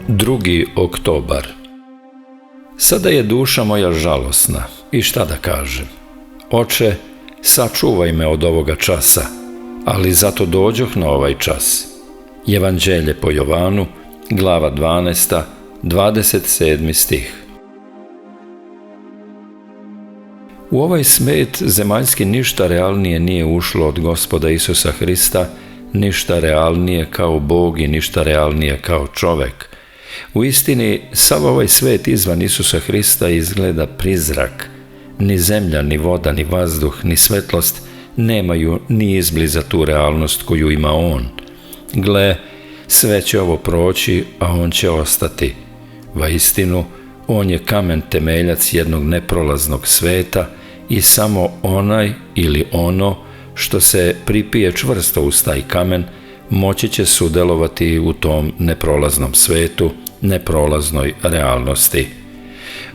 2. oktobar. Sada je duša moja žalosna i šta da kažem? Oče, sačuvaj me od ovoga časa, ali zato dođoh na ovaj čas. Evanđelje po Jovanu, glava 12, 27. stih. U ovaj smet zemaljski ništa realnije nije ušlo od Gospoda Isusa Hrista, ništa realnije kao Bog i ništa realnije kao čovek. U istini, sav ovaj svet izvan Isusa Hrista izgleda prizrak. Ni zemlja, ni voda, ni vazduh, ni svetlost nemaju ni izbliza tu realnost koju ima On. Gle, sve će ovo proći, a On će ostati. Vaistinu, On je kamen temeljac jednog neprolaznog sveta i samo onaj ili ono što se pripije čvrsto uz taj kamen moći će sudelovati u tom neprolaznom svetu, neprolaznoj realnosti.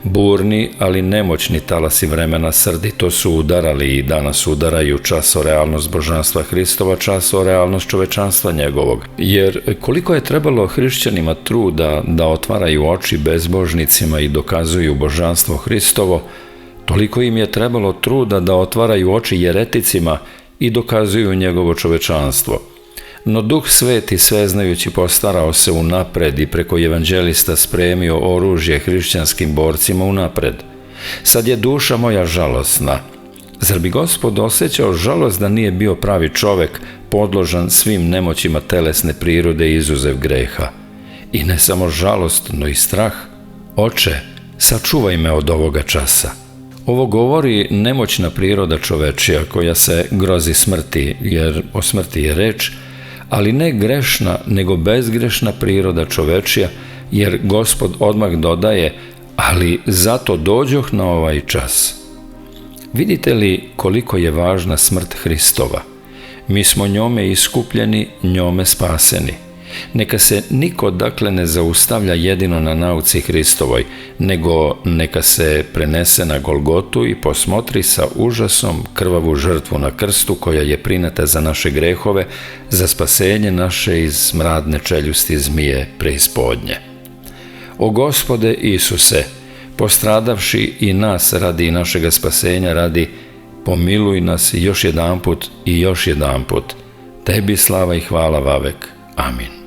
Burni, ali nemoćni talasi vremena srdito su udarali i danas udaraju časo realnost božanstva Hristova, časo realnost čovečanstva njegovog. Jer koliko je trebalo hrišćanima truda da otvaraju oči bezbožnicima i dokazuju božanstvo Hristovo, toliko im je trebalo truda da otvaraju oči jereticima i dokazuju njegovo čovečanstvo. No Duh Sveti sveznajući postarao se unapred i preko evanđelista spremio oružje hrišćanskim borcima unapred. Sad je duša moja žalosna. Zar bi Gospod osjećao žalost da nije bio pravi čovek, podložan svim nemoćima telesne prirode izuzev greha? I ne samo žalost, no i strah. Oče, sačuvaj me od ovoga časa. Ovo govori nemoćna priroda čovečija koja se grozi smrti, jer o smrti je reč, ali ne grešna, nego bezgrešna priroda čovečija, jer Gospod odmah dodaje, ali zato dođoh na ovaj čas. Vidite li koliko je važna smrt Hristova? Mi smo njome iskupljeni, njome spaseni. Neka se niko dakle ne zaustavlja jedino na nauci Hristovoj, nego neka se prenese na Golgotu i posmotri sa užasom krvavu žrtvu na krstu koja je prineta za naše grehove, za spasenje naše iz smradne čeljusti zmije preispodnje. O Gospode Isuse, postradavši i nas radi našega spasenja radi, pomiluj nas još jedanput i još jedanput. Tebi slava i hvala vavek. Amin.